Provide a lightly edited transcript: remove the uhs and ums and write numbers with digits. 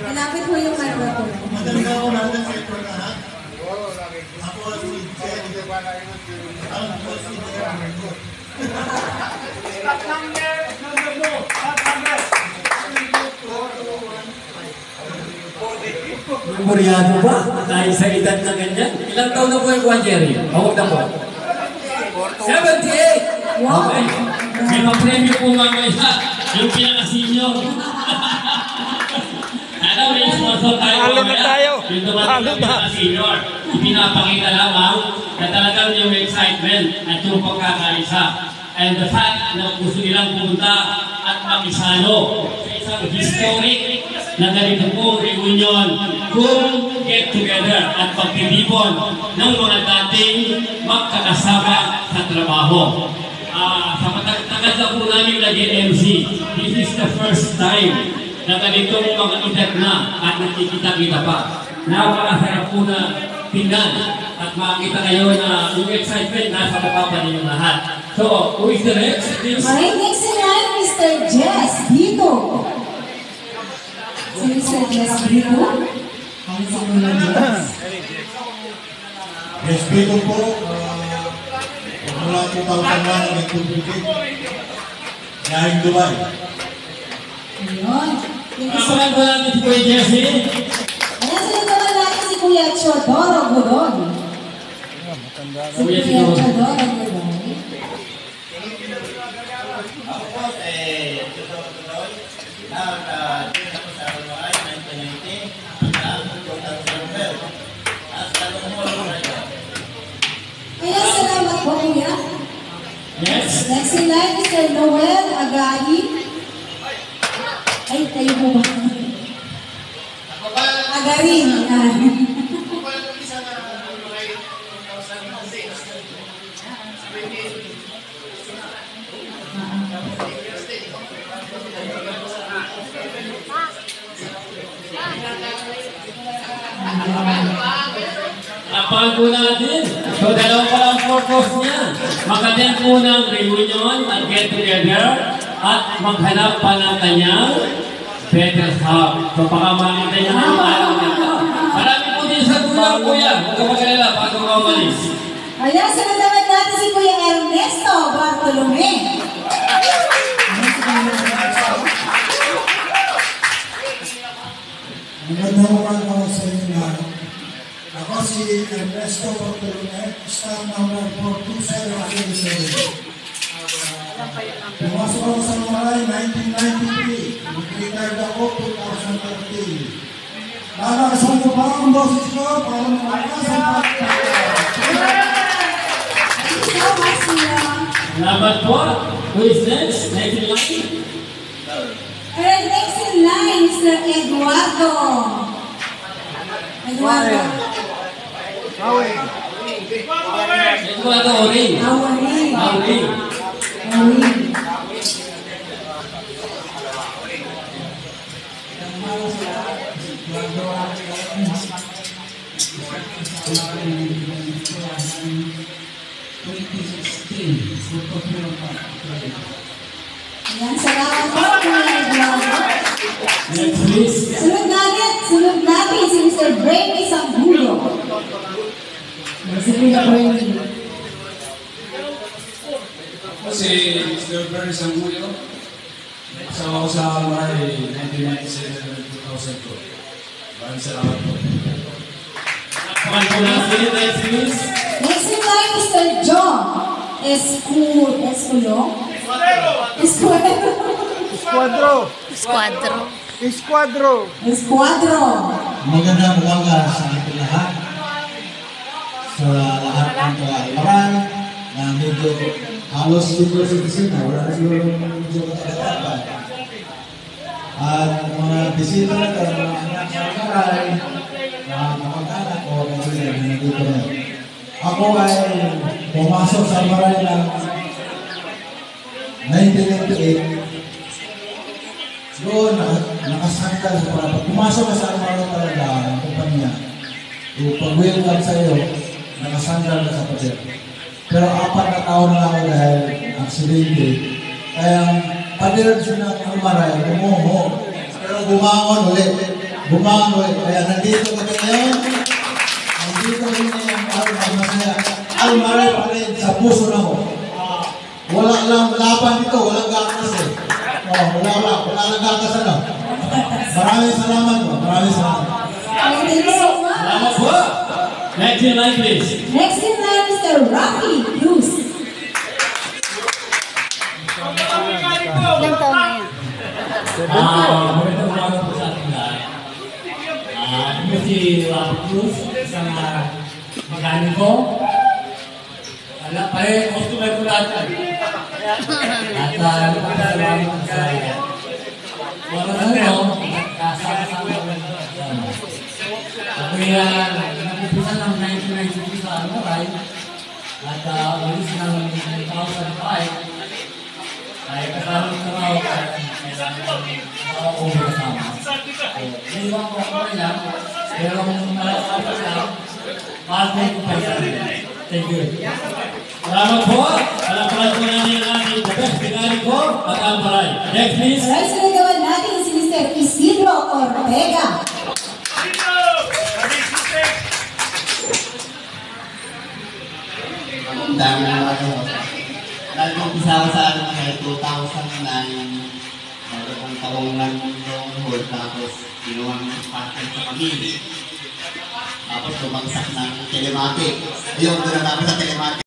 Malapit po yung camera po. Magaling ako natin sa ito na ha? Ako si Jen. Ako si Jen. Stop number mo. Stop number. Memoryado ba? Dahil sa edad na ganyan. Ilang taon na po yung Juan Jerry? Huwag na po. 78! Wow! Okay. May mapremyo po mamaya. Yung pinaka-senior. Alam, may sponsor tayo. Halo na tayo. Yung dumating na pinaka-senior. Ipinapakita lamang na talagang yung excitement at yung pagkakaisa. And the fact na gusto nilang pumunta at makisalo sa isang historic na ganito pong reunion kung get together at pagtitipon ng mga dating magkakasama sa trabaho. Sa matagal na po namin nag-MC, this is the first time na ganitong mga edad na at nakikita-kita pa. Napakasarap po na tingnan at makikita kayo na yung excitement nasa mapapa ninyo lahat. So, who is the next? Alright, next in line, Mr. Jess Dito. Si Mr. Jess Dito. Ang simulan Jess. Yes, Dito po. Mula 2001 nag-complicate. Dahil Dubai. Ayun. Kapalan po natin si Kuya Jesse. Ayan, sunod naman natin si Kuya Chodoro Godon. Si Kuya Chodoro Godon. Ako po, Chodoro Godon. Nag-join ako sa Almaray 1990 hanggang 2012. At talong mo ako. Ayan, salamat po, Kuya. Yes. Next in line, Mr. Noel Agari. Ay, kayo po ba? Agarin. Lapan po natin. So, dalawa pa lang purpose niya. Mag-attend po ng reunion at get together at maghanap pa ng kanyang better half. So, baka makita niya na yung alam nito. Marami po din sa tulong, Kuya. Huwag ka magalala, bago ka umalis. Ayan, sunod naman natin si Kuya Ernesto Bartolome. Magandang umaga sa inyo lahat. Ako si Ernesto Bartolome, staff number 427. Pumasok ako sa Almaray 1993. Nag-retired ako 2013. Nakakasal ko pa ang boses ko para malakas ang Salamat po. Who is next? Next in line? Alright, next in line, Mr. Eduardo. Eduardo. Eduardo Oring. Awarin. Oring. Awarin. Ayan, salamat po, Kuya Eduardo. Next, please. Sunod natin si Mr. Brainy Sangulo. Si Kuya Brainy. Ako si Mr. Bernie Sangulo. Kasama ko sa Almaray 1997-2002. Maraming salamat po. Lapan po natin. Next, please. Next in line, Mr. John Esculo. Esquadro. Escuadro. Magandang umaga sa ating lahat. Sa lahat ng Almaray na medyo halos senior citizen na wala na siguro medyo katagapan. At mga bisita na mga anak sa Almaray, mga kamag-anak ko, kasi nandito na. Ako ay pumasok sa Almaray ng 1998. Doon, nakasangkal sa para. Pumasok ka sa Almaray talaga, ang kumpanya. Pag-welcome sa iyo, nakasangkal ka sa pader. Pero 4 na taon na ako dahil aksidente, Kaya pag-direction ng Almaray, bumuho. Pero bumangon ulit. Bumangon ulit. Kaya nandito kami ngayon. Nandito kami ngayon. Masaya. Almaray pa rin sa puso na mo. Wala lang laban dito. Walang gakas eh. Wala lang gakas ano. Maraming salamat po. Maraming salamat. Thank you so much. Salamat po. Next in line, please. Next in line is the Rocky Cruz. Ilang taon na yan? Magandang umaga po sa ating lahat. Ako si Rocky Cruz, isang mekaniko. Customer ko lahat yan. At nagpapasalamat ko sa kasama-sama ko. Ako yan, nag-umpisa ng 1992 sa Almaray. At umalis ng 2005. Ay kasama ko trabaho kaya kailangan ko kasama. Iniwan ko ako rin lang, pero kung malakas lang, mahal ko pa isa. Thank you. Salamat po. Palapalan po natin ang ating best mekaniko at Almaray. Next please. Alright, so nagawa natin si Mr. Isidro Ortega. Ang dami na ako. Nag-umpisa ko sa ano kasi 2009. Kung taong lang yung hold, tapos ginawa ng pattern sa kami. Tapos tumagsak ng telematic. Ayun, doon na namin sa telematic.